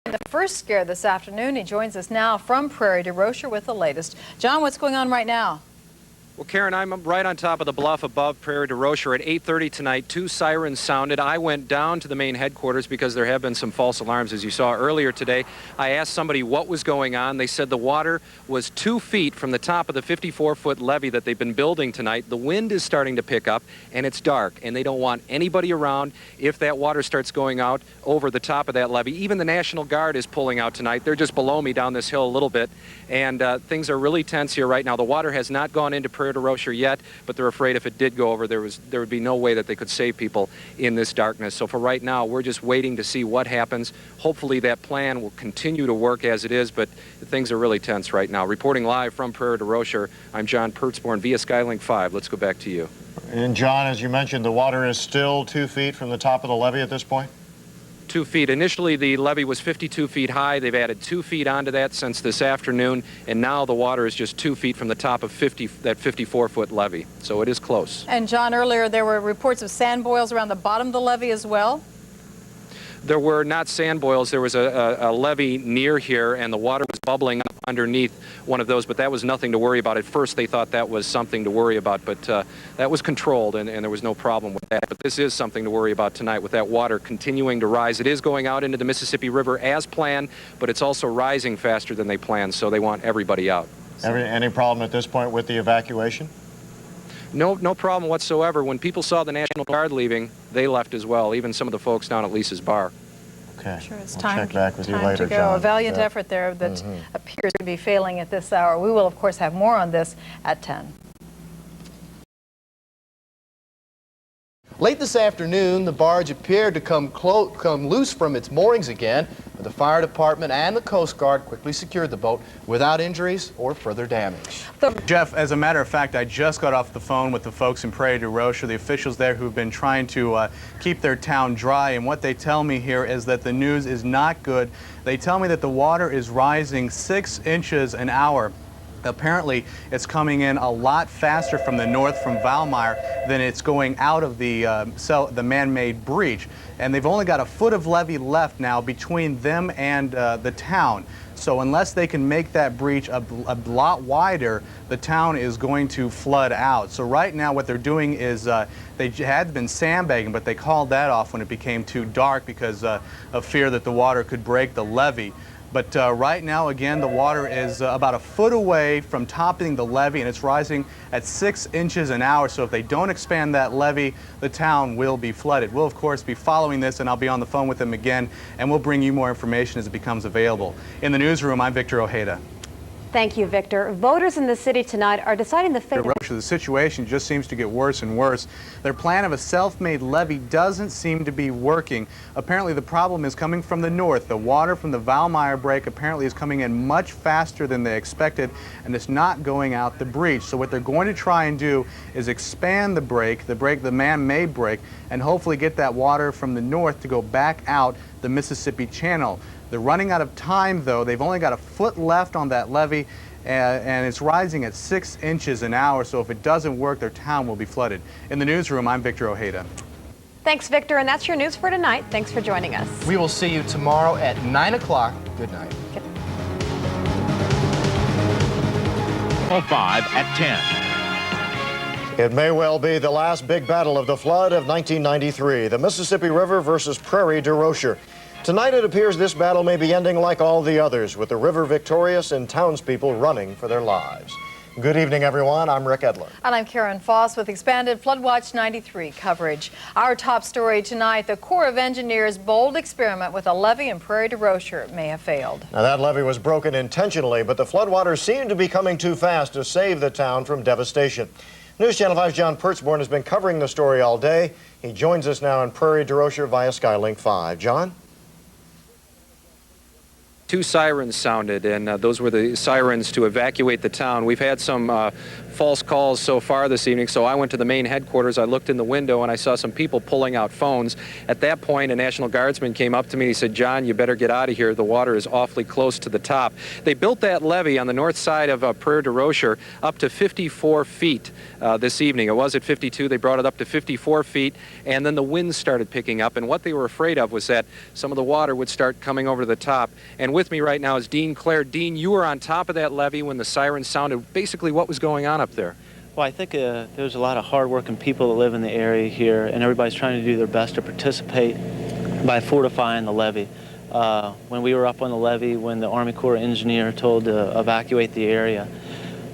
The first scare this afternoon. He joins us now from Prairie du Rocher with the latest. John, what's going on right now? Well, Karen, I'm right on top of the bluff above Prairie du Rocher. At 8:30 tonight, 2 sirens sounded. I went down to the main headquarters because there have been some false alarms, as you saw earlier today. I asked somebody what was going on. They said the water was 2 feet from the top of the 54-foot levee that they've been building tonight. The wind is starting to pick up, and it's dark, and they don't want anybody around if that water starts going out over the top of that levee. Even the National Guard is pulling out tonight. They're just below me down this hill a little bit, and things are really tense here right now. The water has not gone into Prairie du Rocher yet, but they're afraid if it did go over, there would be no way that they could save people in this darkness. So for right now, we're just waiting to see what happens. Hopefully that plan will continue to work as it is, but things are really tense right now. Reporting live from Prairie du Rocher, I'm John Pertzborn via Skylink 5. Let's go back to you. And John, as you mentioned, the water is still 2 feet from the top of the levee at this point? 2 feet. Initially, the levee was 52 feet high. They've added 2 feet onto that since this afternoon, and now the water is just 2 feet from the top of that 54-foot levee. So it is close. And John, earlier there were reports of sand boils around the bottom of the levee as well? There were not sand boils. There was a levee near here, and the water was bubbling up underneath one of those, but that was nothing to worry about. At first, they thought that was something to worry about, but that was controlled, and there was no problem with that. But this is something to worry about tonight with that water continuing to rise. It is going out into the Mississippi River as planned, but it's also rising faster than they planned, so they want everybody out. Any problem at this point with the evacuation? No problem whatsoever. When people saw the National Guard leaving, they left as well, even some of the folks down at Lisa's bar. Okay. Sure, it's We'll time, check back with you later, to go. John. A valiant effort there that appears to be failing at this hour. We will, of course, have more on this at 10. Late this afternoon, the barge appeared to come loose from its moorings again, but the fire department and the Coast Guard quickly secured the boat without injuries or further damage. Jeff, as a matter of fact, I just got off the phone with the folks in Prairie du Rocher, the officials there who've been trying to keep their town dry, and what they tell me here is that the news is not good. They tell me that the water is rising 6 inches an hour. Apparently, it's coming in a lot faster from the north, from Valmeyer, than it's going out of the man-made breach. And they've only got a foot of levee left now between them and the town. So unless they can make that breach a lot wider, the town is going to flood out. So right now what they're doing is they had been sandbagging, but they called that off when it became too dark because of fear that the water could break the levee. But right now, again, the water is about a foot away from topping the levee, and it's rising at 6 inches an hour. So if they don't expand that levee, the town will be flooded. We'll, of course, be following this, and I'll be on the phone with them again, and we'll bring you more information as it becomes available. In the newsroom, I'm Victor Ojeda. Thank you, Victor. Voters in the city tonight are deciding the fate. The situation just seems to get worse and worse. Their plan of a self-made levee doesn't seem to be working. Apparently, the problem is coming from the north. The water from the Valmeyer break apparently is coming in much faster than they expected, and it's not going out the breach. So what they're going to try and do is expand the man-made break, and hopefully get that water from the north to go back out the Mississippi Channel. They're running out of time, though. They've only got a foot left on that levee, and it's rising at 6 inches an hour, so if it doesn't work, their town will be flooded. In the newsroom, I'm Victor Ojeda. Thanks, Victor, and that's your news for tonight. Thanks for joining us. We will see you tomorrow at 9 o'clock. Good night. 5 at 10. It may well be the last big battle of the flood of 1993, the Mississippi River versus Prairie du Rocher. Tonight it appears this battle may be ending like all the others, with the river victorious and townspeople running for their lives. Good evening, everyone. I'm Rick Edlund. And I'm Karen Foss with expanded Floodwatch 93 coverage. Our top story tonight, the Corps of Engineers' bold experiment with a levee in Prairie du Rocher may have failed. Now, that levee was broken intentionally, but the floodwaters seem to be coming too fast to save the town from devastation. News Channel 5's John Pertzborn has been covering the story all day. He joins us now in Prairie du Rocher via Skylink 5. John? 2 sirens sounded, and those were the sirens to evacuate the town. We've had some false calls so far this evening, so I went to the main headquarters. I looked in the window and I saw some people pulling out phones. At that point, a National Guardsman came up to me and he said, "John, you better get out of here. The water is awfully close to the top." They built that levee on the north side of Prairie du Rocher up to 54 feet this evening. It was at 52. They brought it up to 54 feet, and then the winds started picking up, and what they were afraid of was that some of the water would start coming over to the top. And with me right now is Dean Clare. Dean, you were on top of that levee when the sirens sounded. Basically, what was going on up there? Well, I think there's a lot of hardworking people that live in the area here, and everybody's trying to do their best to participate by fortifying the levee. When we were up on the levee, when the Army Corps engineer told to evacuate the area,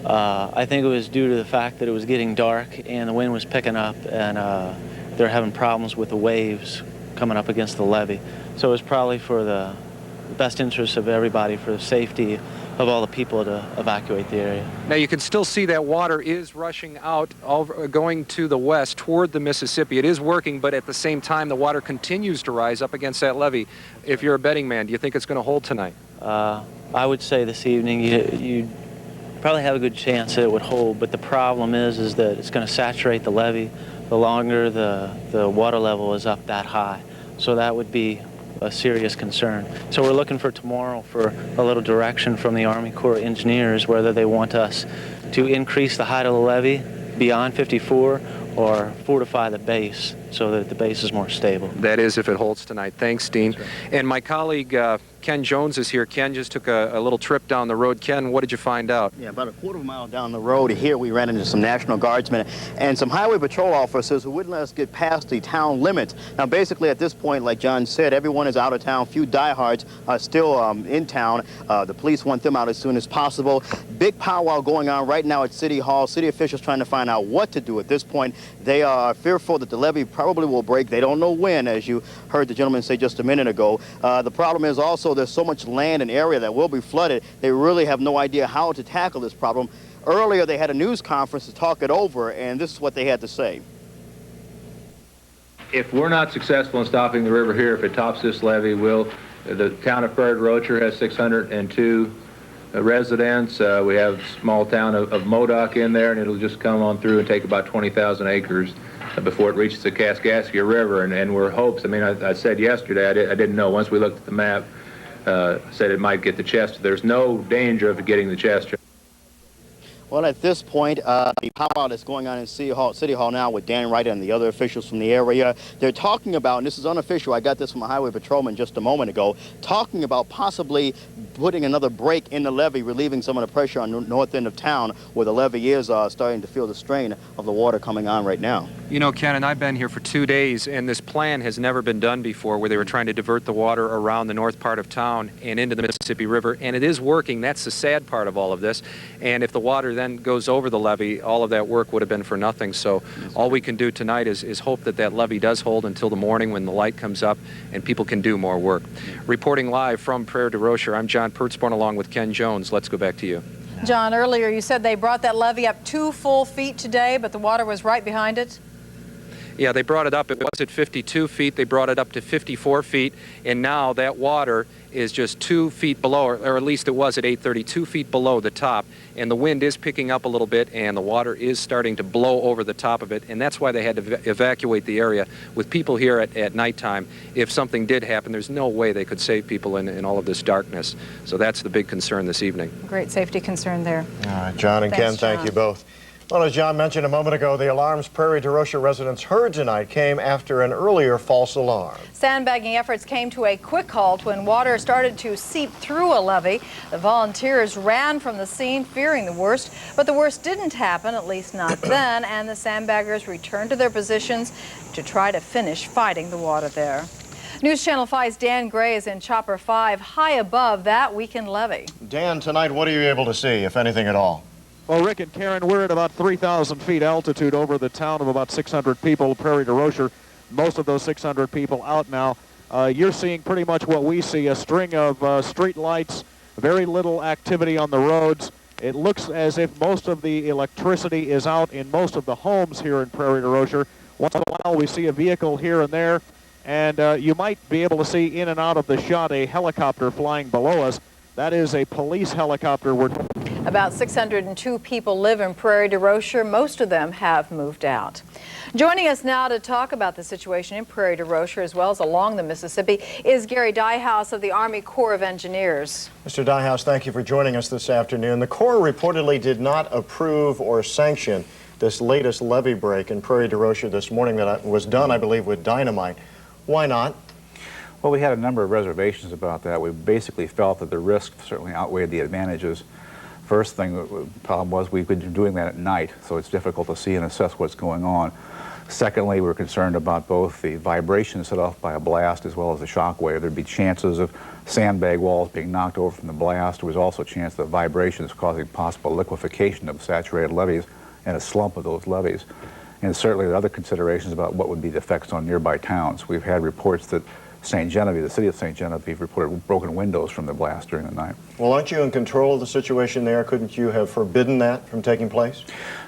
I think it was due to the fact that it was getting dark and the wind was picking up, and they're having problems with the waves coming up against the levee. So it was probably for the best interest of everybody, for the safety of all the people, to evacuate the area. Now you can still see that water is rushing out, going to the west toward the Mississippi. It is working, but at the same time the water continues to rise up against that levee. If you're a betting man, do you think it's going to hold tonight? I would say this evening you probably have a good chance that it would hold, but the problem is that it's going to saturate the levee the longer the water level is up that high. So that would be a serious concern. So we're looking for tomorrow for a little direction from the Army Corps engineers, whether they want us to increase the height of the levee beyond 54 or fortify the base so that the base is more stable. That is, if it holds tonight. Thanks, Dean. Right. And my colleague Ken Jones is here. Ken just took a little trip down the road. Ken, what did you find out? Yeah, about a quarter of a mile down the road here, we ran into some National Guardsmen and some highway patrol officers who wouldn't let us get past the town limits. Now, basically, at this point, like John said, everyone is out of town. Few diehards are still in town. The police want them out as soon as possible. Big powwow going on right now at City Hall. City officials trying to find out what to do at this point. They are fearful that the levee probably will break. They don't know when, as you heard the gentleman say just a minute ago. The problem is also there's so much land and area that will be flooded. They really have no idea how to tackle this problem. Earlier, they had a news conference to talk it over, and this is what they had to say. If we're not successful in stopping the river here, if it tops this levee, the town of Prairie du Rocher has 602 residents. We have a small town of Modoc in there, and it'll just come on through and take about 20,000 acres before it reaches the Kaskaskia River. And we're hopes, I mean, I said yesterday, I didn't know. Once we looked at the map, said it might get the Chester. There's no danger of it getting the Chester. Well, at this point, the powwow that's going on in City Hall now with Dan Wright and the other officials from the area, they're talking about, and this is unofficial, I got this from a highway patrolman just a moment ago, talking about possibly putting another break in the levee, relieving some of the pressure on the north end of town where the levee is starting to feel the strain of the water coming on right now. You know, Ken, and I've been here for 2 days, and this plan has never been done before, where they were trying to divert the water around the north part of town and into the Mississippi River, and it is working. That's the sad part of all of this. And if the water then goes over the levee, all of that work would have been for nothing. So all we can do tonight is hope that that levee does hold until the morning when the light comes up and people can do more work. Reporting live from Prairie du Rocher, I'm John Pertzborn along with Ken Jones. Let's go back to you. John, earlier you said they brought that levee up 2 full feet today, but the water was right behind it? Yeah, they brought it up. It was at 52 feet. They brought it up to 54 feet, and now that water is just 2 feet below, or at least it was at 8:30, 2 feet below the top, and the wind is picking up a little bit, and the water is starting to blow over the top of it, and that's why they had to evacuate the area with people here at nighttime. If something did happen, there's no way they could save people in all of this darkness. So that's the big concern this evening. Great safety concern there. All right, John and Thanks, Ken, thank John. you both. Well, as John mentioned a moment ago, the alarms Prairie du Rocher residents heard tonight came after an earlier false alarm. Sandbagging efforts came to a quick halt when water started to seep through a levee. The volunteers ran from the scene fearing the worst, but the worst didn't happen, at least not then, and the sandbaggers returned to their positions to try to finish fighting the water there. News Channel 5's Dan Gray is in Chopper 5, high above that weakened levee. Dan, tonight, what are you able to see, if anything at all? Well, Rick and Karen, we're at about 3,000 feet altitude over the town of about 600 people, Prairie du Rocher. Most of those 600 people out now. You're seeing pretty much what we see, a string of street lights, very little activity on the roads. It looks as if most of the electricity is out in most of the homes here in Prairie du Rocher. Once in a while we see a vehicle here and there, and you might be able to see in and out of the shot a helicopter flying below us. That is a police helicopter. About 602 people live in Prairie du Rocher. Most of them have moved out. Joining us now to talk about the situation in Prairie du Rocher as well as along the Mississippi is Gary Diehouse of the Army Corps of Engineers. Mr. Diehouse, thank you for joining us this afternoon. The Corps reportedly did not approve or sanction this latest levee break in Prairie du Rocher this morning that was done, I believe, with dynamite. Why not? Well, we had a number of reservations about that. We basically felt that the risk certainly outweighed the advantages. First thing, the problem was we've been doing that at night, so it's difficult to see and assess what's going on. Secondly, we're concerned about both the vibration set off by a blast as well as the shock wave. There'd be chances of sandbag walls being knocked over from the blast. There was also a chance that vibrations causing possible liquefaction of saturated levees and a slump of those levees. And certainly there are other considerations about what would be the effects on nearby towns. We've had reports that St. Genevieve, the city of St. Genevieve, reported broken windows from the blast during the night. Well, aren't you in control of the situation there? Couldn't you have forbidden that from taking place?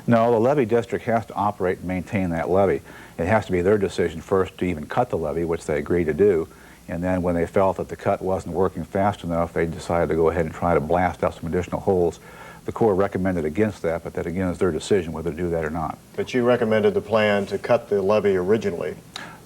No, the levee district has to operate and maintain that levee. It has to be their decision first to even cut the levee, which they agreed to do. And then when they felt that the cut wasn't working fast enough, they decided to go ahead and try to blast out some additional holes. The Corps recommended against that, but that again is their decision whether to do that or not. But you recommended the plan to cut the levee originally.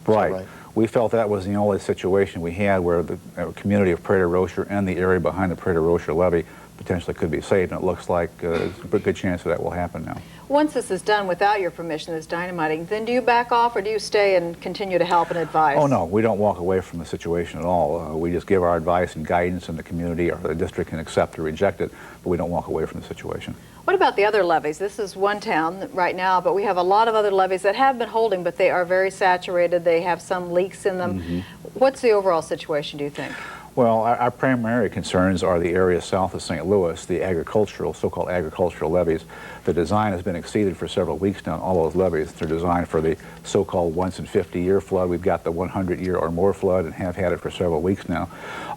Right. We felt that was the only situation we had where the community of Prairie du Rocher and the area behind the Prairie du Rocher levee potentially could be saved, and it looks like there's a good chance that will happen now. Once this is done without your permission, this dynamiting, then do you back off or do you stay and continue to help and advise? Oh no, we don't walk away from the situation at all. We just give our advice and guidance, and the community or the district can accept or reject it, but we don't walk away from the situation. What about the other levees? This is one town right now, but we have a lot of other levees that have been holding, but they are very saturated. They have some leaks in them. What's the overall situation, do you think? Well, our primary concerns are the area south of St. Louis, the agricultural, so-called agricultural levees. The design has been exceeded for several weeks now, all those levees. They're designed for the so-called once in 50-year flood. We've got the 100-year or more flood and have had it for several weeks now.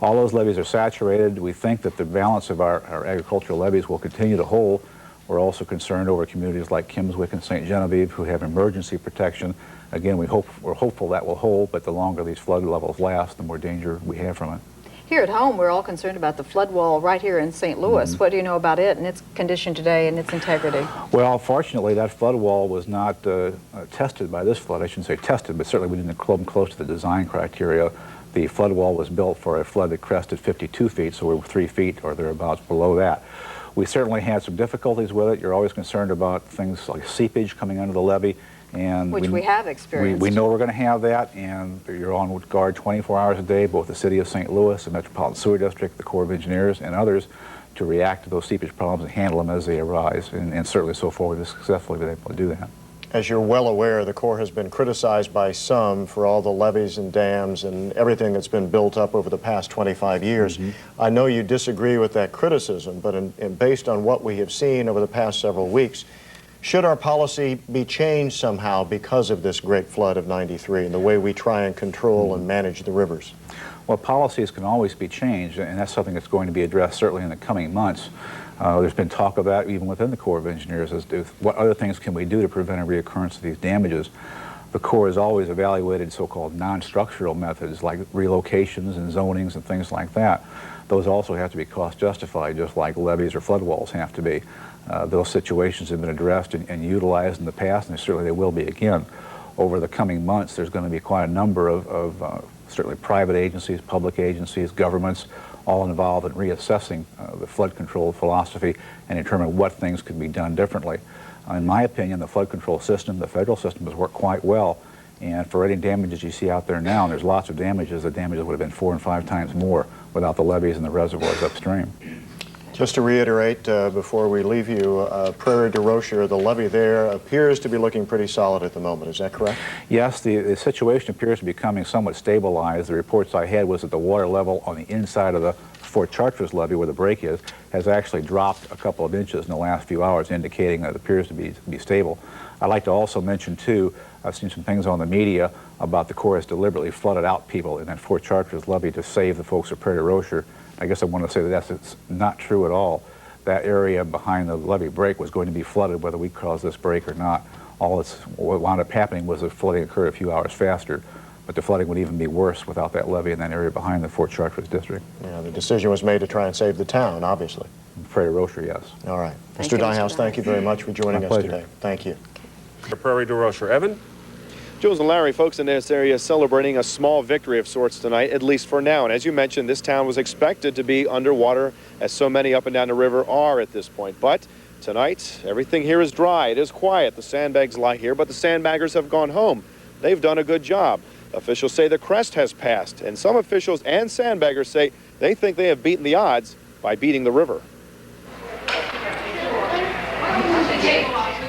All those levees are saturated. We think that the balance of our agricultural levees will continue to hold. We're also concerned over communities like Kimmswick and St. Genevieve who have emergency protection. Again, we're hopeful that will hold, but the longer these flood levels last, the more danger we have from it. Here at home, we're all concerned about the flood wall right here in St. Louis. What do you know about it and its condition today and its integrity? Well, fortunately, that flood wall was not tested by this flood. I shouldn't say tested, but certainly we didn't come close to the design criteria. The flood wall was built for a flood that crested 52 feet, so we're 3 feet or thereabouts below that. We certainly had some difficulties with it. You're always concerned about things like seepage coming under the levee. And which we have experienced. We know we're going to have that, and you're on guard 24 hours a day, both the City of St. Louis, the Metropolitan Sewer District, the Corps of Engineers, and others, to react to those seepage problems and handle them as they arise. And certainly so far we've successfully been able to do that. As you're well aware, the Corps has been criticized by some for all the levees and dams and everything that's been built up over the past 25 years. I know you disagree with that criticism, but based on what we have seen over the past several weeks, should our policy be changed somehow because of this great flood of '93 and the way we try and control and manage the rivers? Well, policies can always be changed, and that's something that's going to be addressed certainly in the coming months. There's been talk of that even within the Corps of Engineers as to what other things can we do to prevent a reoccurrence of these damages. The Corps has always evaluated so-called non-structural methods like relocations and zonings and things like that. Those also have to be cost justified, just like levees or flood walls have to be. Those situations have been addressed and utilized in the past, and certainly they will be again. Over the coming months, there's going to be quite a number of certainly private agencies, public agencies, governments, all involved in reassessing the flood control philosophy and determine what things could be done differently. In my opinion, the flood control system, the federal system, has worked quite well. And for any damages you see out there now, and there's lots of damages, the damages would have been 4 and 5 times more without the levees and the reservoirs upstream. Just to reiterate, before we leave you, Prairie du Rocher, the levee there appears to be looking pretty solid at the moment. Is that correct? Yes, the situation appears to be becoming somewhat stabilized. The reports I had was that the water level on the inside of the Fort Chartres levee, where the break is, has actually dropped a couple of inches in the last few hours, indicating that it appears to be stable. I'd like to also mention, too, I've seen some things on the media about the Corps has deliberately flooded out people in that Fort Chartres levee to save the folks of Prairie du Rocher. I guess I want to say that that's not true at all. That area behind the levee break was going to be flooded whether we caused this break or not. What wound up happening was the flooding occurred a few hours faster, but the flooding would even be worse without that levee in that area behind the Fort Chartres district. Yeah, the decision was made to try and save the town, obviously. Prairie du Rocher, yes. All right. Thank Mr. you, Mr. Dyehouse, thank you very much for joining My us pleasure. today. Thank you. Prairie du Rocher. Evan? Jules and Larry, folks in this area celebrating a small victory of sorts tonight, at least for now. And as you mentioned, this town was expected to be underwater, as so many up and down the river are at this point. But tonight, everything here is dry. It is quiet. The sandbags lie here, but the sandbaggers have gone home. They've done a good job. Officials say the crest has passed, and some officials and sandbaggers say they think they have beaten the odds by beating the river.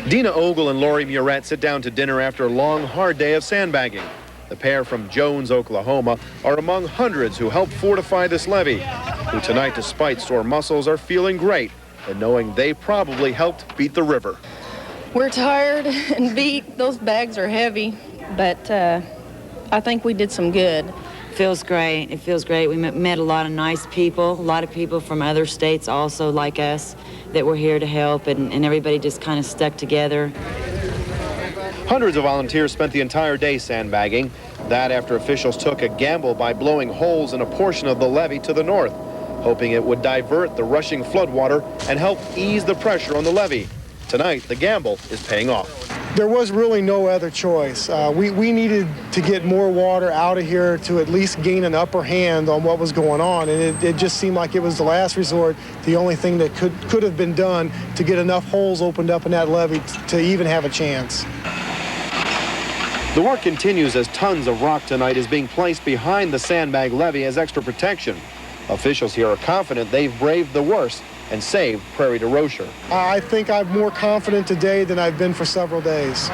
Dina Ogle and Lori Murette sit down to dinner after a long, hard day of sandbagging. The pair from Jones, Oklahoma, are among hundreds who helped fortify this levee, who tonight, despite sore muscles, are feeling great and knowing they probably helped beat the river. We're tired and beat. Those bags are heavy, but I think we did some good. Feels great. It feels great. We met a lot of nice people, a lot of people from other states also like us that were here to help, and everybody just kind of stuck together. Hundreds of volunteers spent the entire day sandbagging. That after officials took a gamble by blowing holes in a portion of the levee to the north, hoping it would divert the rushing floodwater and help ease the pressure on the levee. Tonight, the gamble is paying off. There was really no other choice. We needed to get more water out of here to at least gain an upper hand on what was going on, and it just seemed like it was the last resort, the only thing that could have been done to get enough holes opened up in that levee to even have a chance. The work continues as tons of rock tonight is being placed behind the sandbag levee as extra protection. Officials here are confident they've braved the worst and saved Prairie du Rocher. I think I'm more confident today than I've been for several days.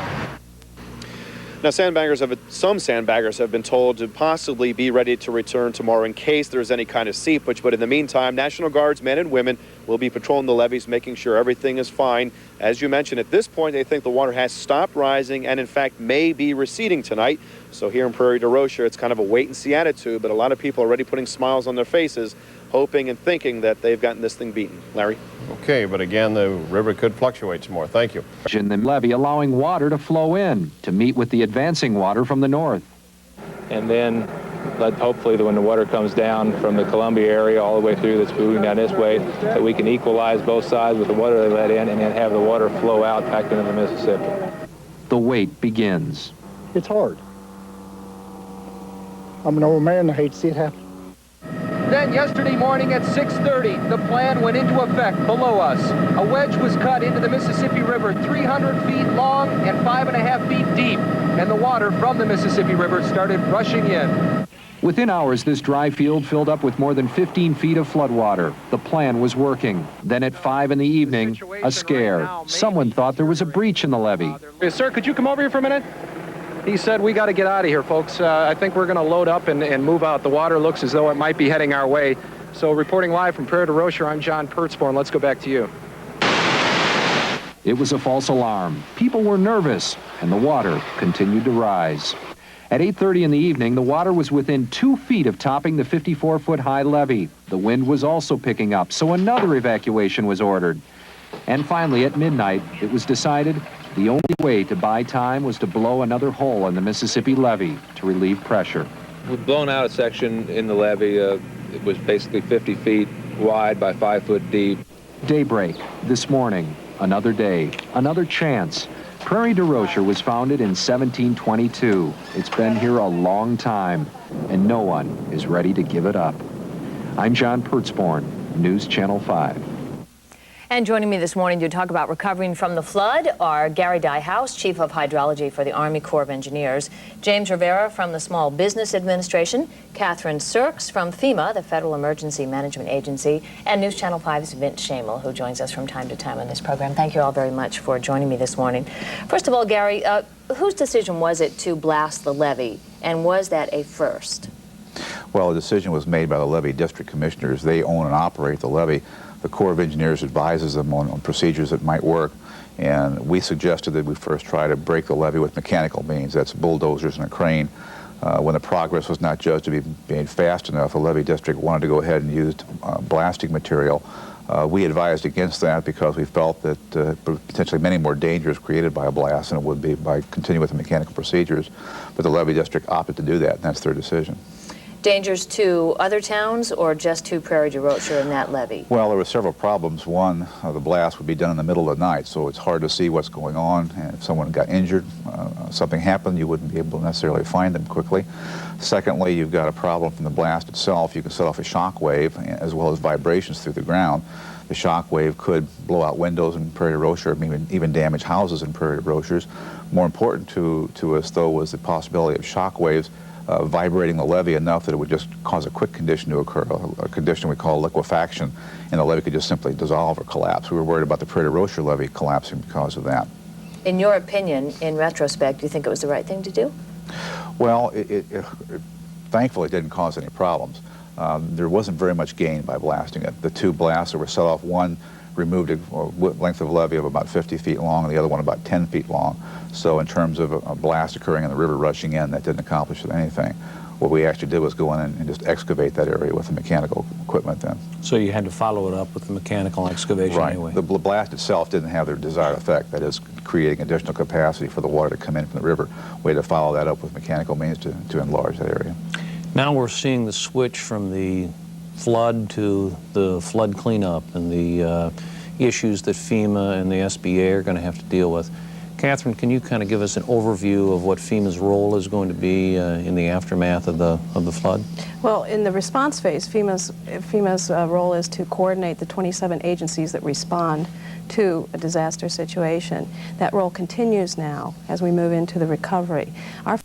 Now, some sandbaggers have been told to possibly be ready to return tomorrow in case there's any kind of seepage. But in the meantime, National Guards men and women will be patrolling the levees, making sure everything is fine. As you mentioned, at this point, they think the water has stopped rising and, in fact, may be receding tonight. So here in Prairie du Rocher, it's kind of a wait-and-see attitude, but a lot of people are already putting smiles on their faces, hoping and thinking that they've gotten this thing beaten. Larry? Okay, but again, the river could fluctuate some more. Thank you. In the levee, allowing water to flow in to meet with the advancing water from the north. And then hopefully when the water comes down from the Columbia area all the way through that's moving down this way, that we can equalize both sides with the water they let in and then have the water flow out back into the Mississippi. The wait begins. It's hard. I'm an old man. I hate to see it happen. Then yesterday morning at 6:30, the plan went into effect below us. A wedge was cut into the Mississippi River 300 feet long and 5.5 feet deep, and the water from the Mississippi River started rushing in. Within hours, this dry field filled up with more than 15 feet of floodwater. The plan was working. Then at 5 in the evening, a scare. Someone thought there was a breach in the levee. Sir, could you come over here for a minute? He said, we got to get out of here, folks. I think we're going to load up and move out. The water looks as though it might be heading our way. So reporting live from Prairie du Rocher, I'm John Pertzborn. Let's go back to you. It was a false alarm. People were nervous, and the water continued to rise. At 8:30 in the evening, the water was within 2 feet of topping the 54-foot-high levee. The wind was also picking up, so another evacuation was ordered. And finally, at midnight, it was decided the only way to buy time was to blow another hole in the Mississippi levee to relieve pressure. We've blown out a section in the levee. It was basically 50 feet wide by 5 foot deep. Daybreak this morning, another day, another chance. Prairie du Rocher was founded in 1722. It's been here a long time, and no one is ready to give it up. I'm John Pertzborn, News Channel 5. And joining me this morning to talk about recovering from the flood are Gary Dyehouse, Chief of Hydrology for the Army Corps of Engineers, James Rivera from the Small Business Administration, Catherine Sirks from FEMA, the Federal Emergency Management Agency, and News Channel 5's Vince Shamel, who joins us from time to time on this program. Thank you all very much for joining me this morning. First of all, Gary, whose decision was it to blast the levee, and was that a first? Well, the decision was made by the levee district commissioners. They own and operate the levee. The Corps of Engineers advises them on procedures that might work, and we suggested that we first try to break the levee with mechanical means. That's bulldozers and a crane. When the progress was not judged to be made fast enough, the levee district wanted to go ahead and use blasting material. We advised against that because we felt that potentially many more dangers created by a blast than it would be by continuing with the mechanical procedures. But the levee district opted to do that, and that's their decision. Dangers to other towns or just to Prairie du Rocher and that levee? Well, there were several problems. One, the blast would be done in the middle of the night, so it's hard to see what's going on. And if someone got injured, something happened, you wouldn't be able to necessarily find them quickly. Secondly, you've got a problem from the blast itself. You can set off a shock wave as well as vibrations through the ground. The shock wave could blow out windows in Prairie du Rocher, even damage houses in Prairie du Rocher. More important to us, though, was the possibility of shock waves vibrating the levee enough that it would just cause a quick condition to occur, a condition we call liquefaction, and the levee could just simply dissolve or collapse. We were worried about the Prairie du Rocher levee collapsing because of that. In your opinion, in retrospect, do you think it was the right thing to do? Well, thankfully it didn't cause any problems. There wasn't very much gain by blasting it. The two blasts that were set off, one removed a length of levee of about 50 feet long, and the other one about 10 feet long. So in terms of a blast occurring and the river rushing in, that didn't accomplish anything. What we actually did was go in and just excavate that area with the mechanical equipment then. So you had to follow it up with the mechanical excavation anyway? The blast itself didn't have the desired effect, that is creating additional capacity for the water to come in from the river. We had to follow that up with mechanical means to enlarge that area. Now we're seeing the switch from the flood to the flood cleanup and the issues that FEMA and the SBA are going to have to deal with. Catherine, can you kind of give us an overview of what FEMA's role is going to be in the aftermath of the flood? Well, in the response phase, FEMA's role is to coordinate the 27 agencies that respond to a disaster situation. That role continues now as we move into the recovery. Our